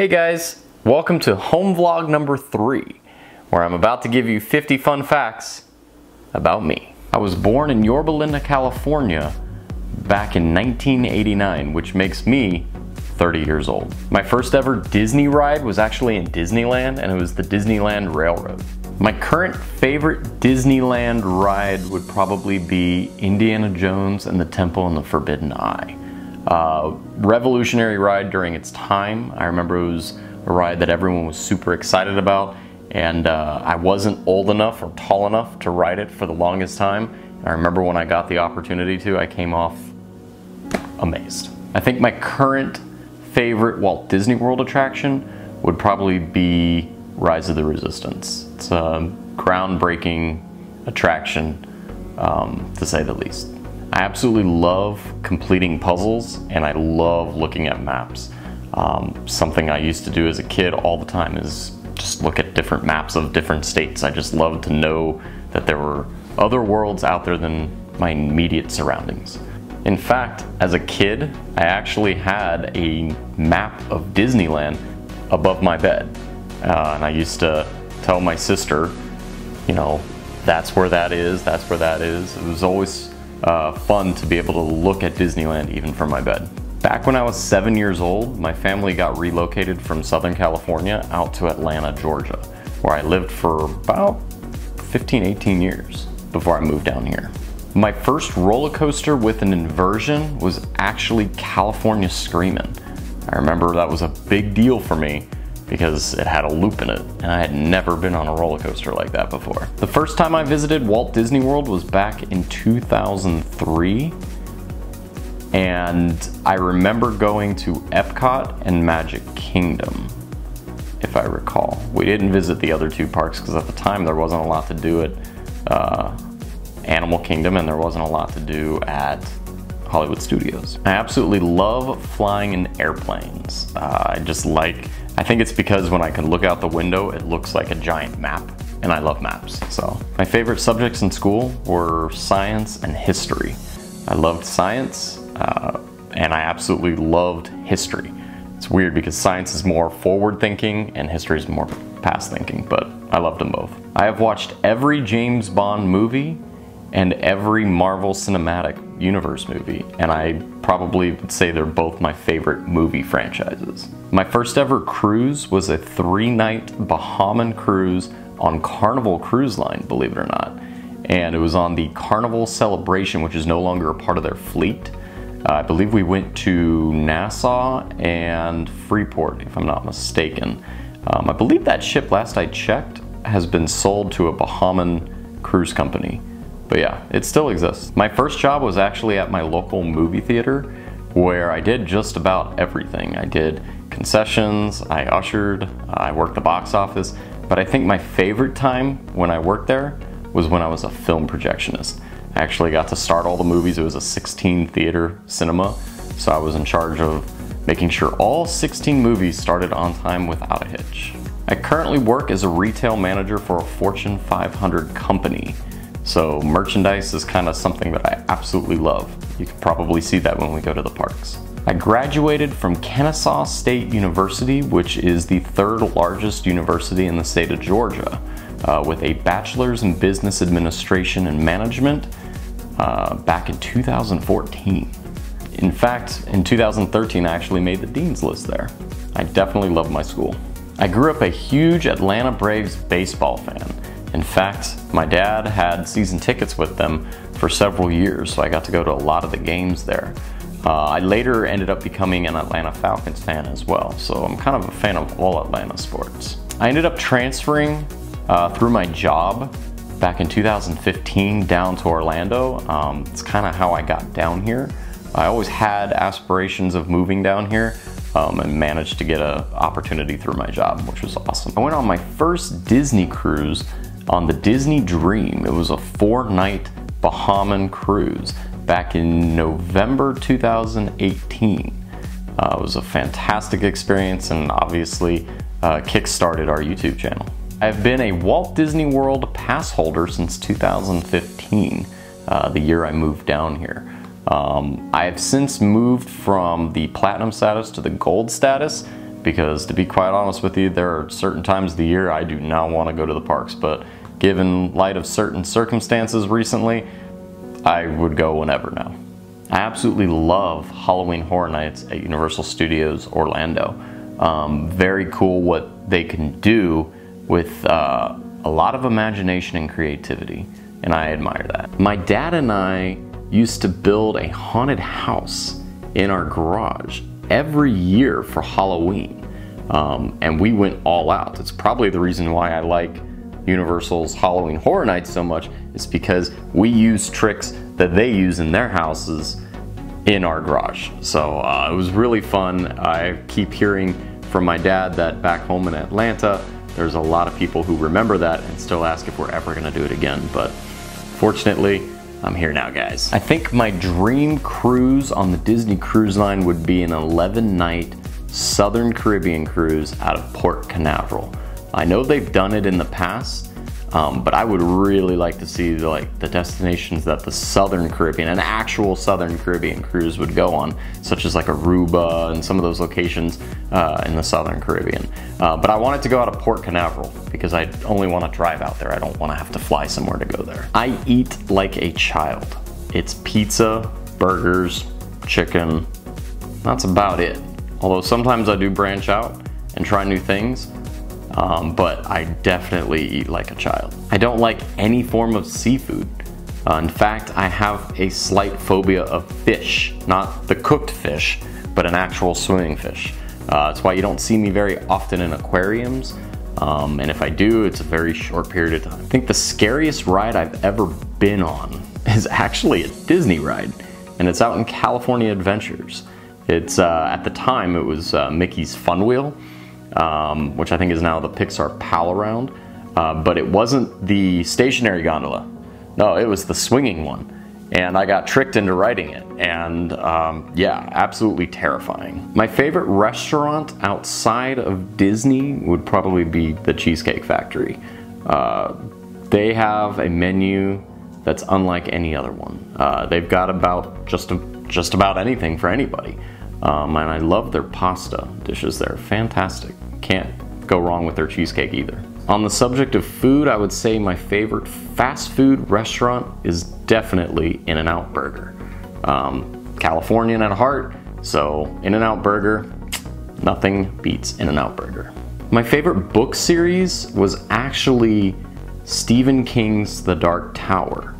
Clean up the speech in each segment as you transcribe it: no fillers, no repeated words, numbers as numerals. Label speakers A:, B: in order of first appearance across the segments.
A: Hey guys, welcome to home vlog number 3, where I'm about to give you 50 fun facts about me. I was born in Yorba Linda, California back in 1989, which makes me 30 years old. My first ever Disney ride was actually in Disneyland, and it was the Disneyland Railroad. My current favorite Disneyland ride would probably be Indiana Jones and the Temple and the Forbidden Eye. Revolutionary ride during its time. I remember it was a ride that everyone was super excited about, and I wasn't old enough or tall enough to ride it for the longest time. And I remember when I got the opportunity to, I came off amazed. I think my current favorite Walt Disney World attraction would probably be Rise of the Resistance. It's a groundbreaking attraction, to say the least. I absolutely love completing puzzles, and I love looking at maps. Something I used to do as a kid all the time is just look at different maps of different states. I just loved to know that there were other worlds out there than my immediate surroundings. In fact, as a kid, I actually had a map of Disneyland above my bed. And I used to tell my sister, you know, that's where that is, that's where that is. It was always fun to be able to look at Disneyland even from my bed. Back when I was 7 years old, my family got relocated from Southern California out to Atlanta, Georgia, where I lived for about 15, 18 years before I moved down here. My first roller coaster with an inversion was actually California Screamin'. I remember that was a big deal for me because it had a loop in it, and I had never been on a roller coaster like that before. The first time I visited Walt Disney World was back in 2003, and I remember going to Epcot and Magic Kingdom, if I recall. We didn't visit the other two parks because at the time there wasn't a lot to do at Animal Kingdom, and there wasn't a lot to do at Hollywood Studios. I absolutely love flying in airplanes. I think it's because when I can look out the window, it looks like a giant map, and I love maps. So my favorite subjects in school were science and history. I loved science, and I absolutely loved history. It's weird because science is more forward thinking and history is more past thinking, but I loved them both. I have watched every James Bond movie and every Marvel Cinematic Universe movie, and I probably would say they're both my favorite movie franchises. My first ever cruise was a 3-night Bahamian cruise on Carnival Cruise Line, believe it or not. And it was on the Carnival Celebration, which is no longer a part of their fleet. I believe we went to Nassau and Freeport, if I'm not mistaken. I believe that ship, last I checked, has been sold to a Bahamian cruise company. But yeah, it still exists. My first job was actually at my local movie theater, where I did just about everything. I did concessions, I ushered, I worked the box office, but I think my favorite time when I worked there was when I was a film projectionist. I actually got to start all the movies. It was a 16 theater cinema, so I was in charge of making sure all 16 movies started on time without a hitch. I currently work as a retail manager for a Fortune 500 company. So merchandise is kind of something that I absolutely love. You can probably see that when we go to the parks. I graduated from Kennesaw State University, which is the 3rd largest university in the state of Georgia, with a bachelor's in business administration and management back in 2014. In fact, in 2013 I actually made the dean's list there. I definitely love my school. I grew up a huge Atlanta Braves baseball fan. In fact, my dad had season tickets with them for several years, so I got to go to a lot of the games there. I later ended up becoming an Atlanta Falcons fan as well, so I'm kind of a fan of all Atlanta sports. I ended up transferring through my job back in 2015 down to Orlando. It's kind of how I got down here. I always had aspirations of moving down here, and managed to get an opportunity through my job, which was awesome. I went on my first Disney cruise on the Disney Dream. It was a 4-night Bahamian cruise back in November 2018. It was a fantastic experience, and obviously kick-started our YouTube channel. I've been a Walt Disney World pass holder since 2015, the year I moved down here. I have since moved from the platinum status to the gold status, because to be quite honest with you, there are certain times of the year I do not want to go to the parks, but given light of certain circumstances recently, I would go whenever now. I absolutely love Halloween Horror Nights at Universal Studios Orlando. Very cool what they can do with a lot of imagination and creativity, and I admire that. My dad and I used to build a haunted house in our garage every year for Halloween, and we went all out. It's probably the reason why I like Universal's Halloween Horror Nights so much, is because we use tricks that they use in their houses in our garage. So it was really fun. I keep hearing from my dad that back home in Atlanta, there's a lot of people who remember that and still ask if we're ever gonna do it again. But fortunately, I'm here now, guys. I think my dream cruise on the Disney Cruise Line would be an 11-night Southern Caribbean cruise out of Port Canaveral. I know they've done it in the past, but I would really like to see the destinations that the Southern Caribbean, an actual Southern Caribbean cruise would go on, such as like Aruba and some of those locations in the Southern Caribbean. But I want it to go out of Port Canaveral because I only want to drive out there. I don't want to have to fly somewhere to go there. I eat like a child. It's pizza, burgers, chicken. That's about it. Although sometimes I do branch out and try new things. But I definitely eat like a child. I don't like any form of seafood. In fact, I have a slight phobia of fish, not the cooked fish, but an actual swimming fish. That's why you don't see me very often in aquariums, and if I do, it's a very short period of time. I think the scariest ride I've ever been on is actually a Disney ride, and it's out in California Adventures. It's, at the time, it was Mickey's Fun Wheel, which I think is now the Pixar Pal Around, but it wasn't the stationary gondola. No, it was the swinging one, and I got tricked into riding it, and yeah, absolutely terrifying. My favorite restaurant outside of Disney would probably be the Cheesecake Factory. They have a menu that's unlike any other one. They've got about just about anything for anybody. And I love their pasta dishes. They're fantastic. Can't go wrong with their cheesecake either. On the subject of food, I would say my favorite fast food restaurant is definitely In-N-Out Burger. Californian at heart, so In-N-Out Burger, nothing beats In-N-Out Burger. My favorite book series was actually Stephen King's The Dark Tower.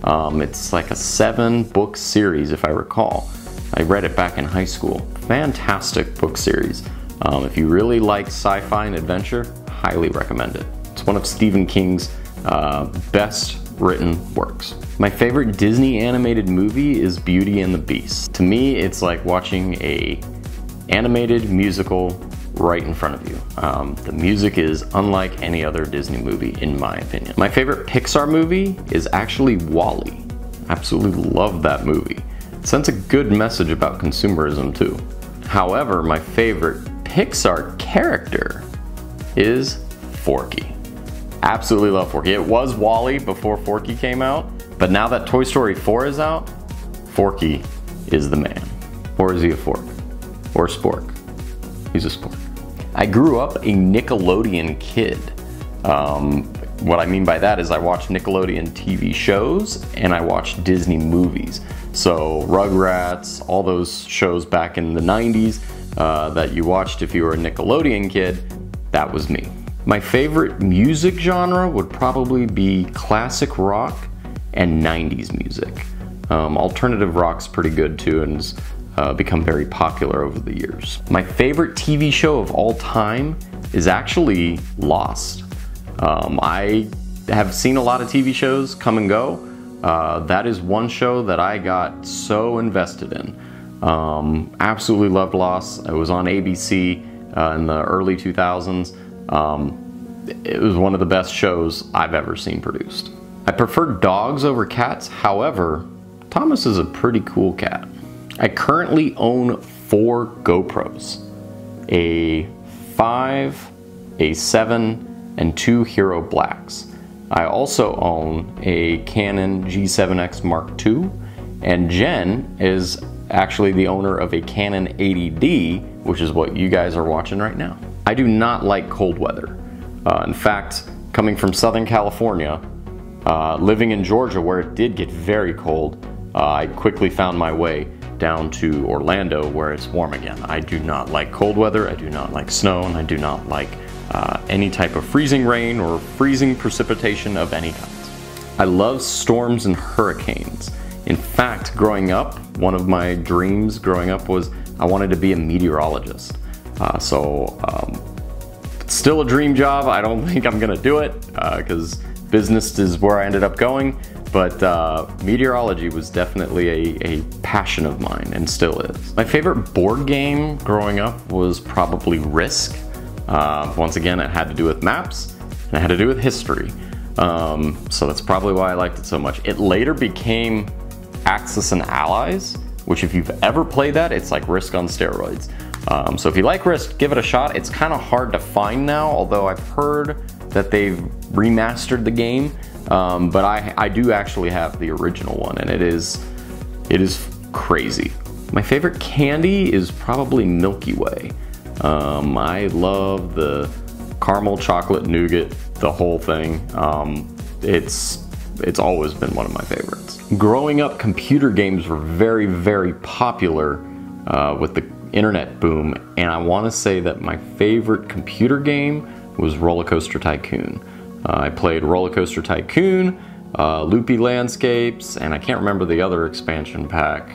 A: It's like a 7-book series, if I recall. I read it back in high school. Fantastic book series. If you really like sci-fi and adventure, highly recommend it. It's one of Stephen King's best written works. My favorite Disney animated movie is Beauty and the Beast. To me, it's like watching a animated musical right in front of you. The music is unlike any other Disney movie, in my opinion. My favorite Pixar movie is actually WALL-E. Absolutely love that movie. It sends a good message about consumerism too. However, my favorite Pixar character is Forky. Absolutely love Forky. It was WALL-E before Forky came out, but now that Toy Story 4 is out, Forky is the man. Or is he a fork? Or a spork? He's a spork. I grew up a Nickelodeon kid. What I mean by that is I watched Nickelodeon TV shows and I watched Disney movies. So Rugrats, all those shows back in the 90s that you watched if you were a Nickelodeon kid, that was me. My favorite music genre would probably be classic rock and 90s music. Alternative rock's pretty good too and has become very popular over the years. My favorite TV show of all time is actually Lost. I have seen a lot of TV shows come and go. That is one show that I got so invested in. Absolutely loved Lost. It was on ABC in the early 2000s. It was one of the best shows I've ever seen produced. I prefer dogs over cats. However, Thomas is a pretty cool cat. I currently own 4 GoPros. A 5, a 7, and 2 Hero Blacks. I also own a Canon G7X Mark II, and Jen is actually the owner of a Canon 80D, which is what you guys are watching right now. I do not like cold weather. In fact, coming from Southern California, living in Georgia where it did get very cold, I quickly found my way down to Orlando where it's warm again. I do not like cold weather, I do not like snow, and I do not like any type of freezing rain or freezing precipitation of any kind. I love storms and hurricanes. In fact, growing up, one of my dreams growing up was I wanted to be a meteorologist. It's still a dream job. I don't think I'm gonna do it because business is where I ended up going, but meteorology was definitely a passion of mine and still is. My favorite board game growing up was probably Risk. Once again, it had to do with maps and it had to do with history. So that's probably why I liked it so much. It later became Axis and Allies, which if you've ever played that, it's like Risk on steroids. So if you like Risk, give it a shot. It's kind of hard to find now, although I've heard that they've remastered the game. But I do actually have the original one, and it is crazy. My favorite candy is probably Milky Way. I love the caramel chocolate nougat, the whole thing. It's always been one of my favorites. Growing up, computer games were very, very popular with the internet boom, and I want to say that my favorite computer game was Roller Coaster Tycoon. I played Roller Coaster Tycoon, Loopy Landscapes, and I can't remember the other expansion pack.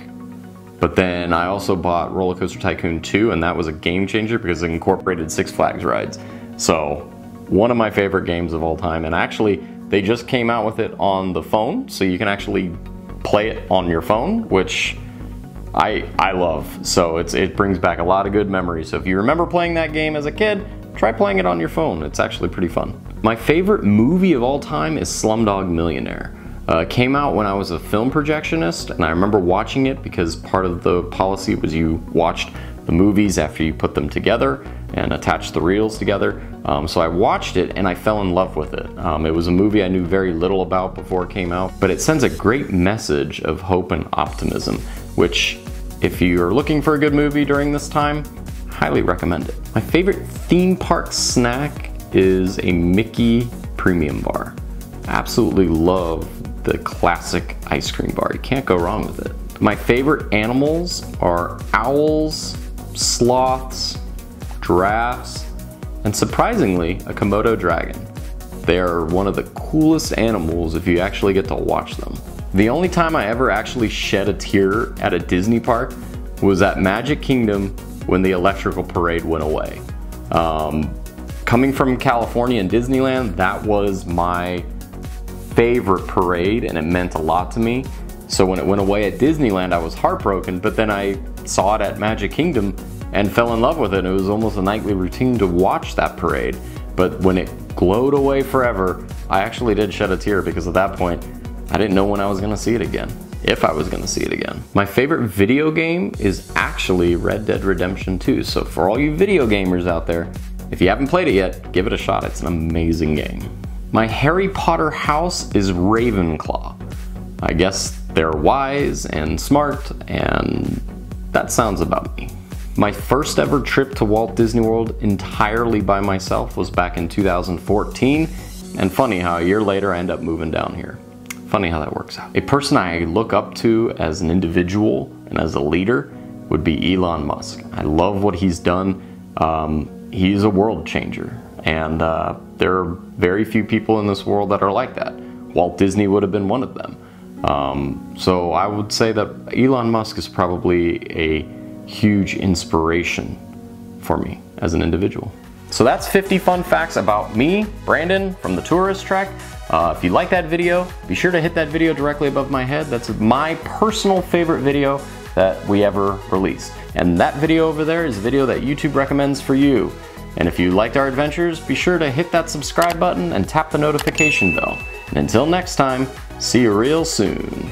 A: But then I also bought Roller Coaster Tycoon 2, and that was a game changer because it incorporated Six Flags rides. So, one of my favorite games of all time, and actually, they just came out with it on the phone, so you can actually play it on your phone, which I love. So it brings back a lot of good memories. So if you remember playing that game as a kid, try playing it on your phone. It's actually pretty fun. My favorite movie of all time is Slumdog Millionaire. It came out when I was a film projectionist, and I remember watching it because part of the policy was you watched the movies after you put them together and attached the reels together. So I watched it and I fell in love with it. It was a movie I knew very little about before it came out, but it sends a great message of hope and optimism, which if you're looking for a good movie during this time, highly recommend it. My favorite theme park snack is a Mickey premium bar. Absolutely love the classic ice cream bar. You can't go wrong with it. My favorite animals are owls, sloths, giraffes, and surprisingly, a Komodo dragon. They are one of the coolest animals if you actually get to watch them. The only time I ever actually shed a tear at a Disney park was at Magic Kingdom when the electrical parade went away. Coming from California and Disneyland, that was my favorite parade and it meant a lot to me. So when it went away at Disneyland, I was heartbroken, but then I saw it at Magic Kingdom and fell in love with it. It was almost a nightly routine to watch that parade. But when it glowed away forever, I actually did shed a tear because at that point, I didn't know when I was gonna see it again, if I was gonna see it again. My favorite video game is actually Red Dead Redemption 2. So for all you video gamers out there, if you haven't played it yet, give it a shot. It's an amazing game. My Harry Potter house is Ravenclaw. I guess they're wise and smart, and that sounds about me. My first ever trip to Walt Disney World entirely by myself was back in 2014, and funny how a year later I end up moving down here. Funny how that works out. A person I look up to as an individual and as a leader would be Elon Musk. I love what he's done. He's a world changer, and there are very few people in this world that are like that. Walt Disney would have been one of them. So I would say that Elon Musk is probably a huge inspiration for me as an individual. So that's 50 fun facts about me, Brandon, from the Tourist Track. If you like that video, be sure to hit that video directly above my head. That's my personal favorite video that we ever released. And that video over there is a video that YouTube recommends for you. And if you liked our adventures, be sure to hit that subscribe button and tap the notification bell. And until next time, see you real soon.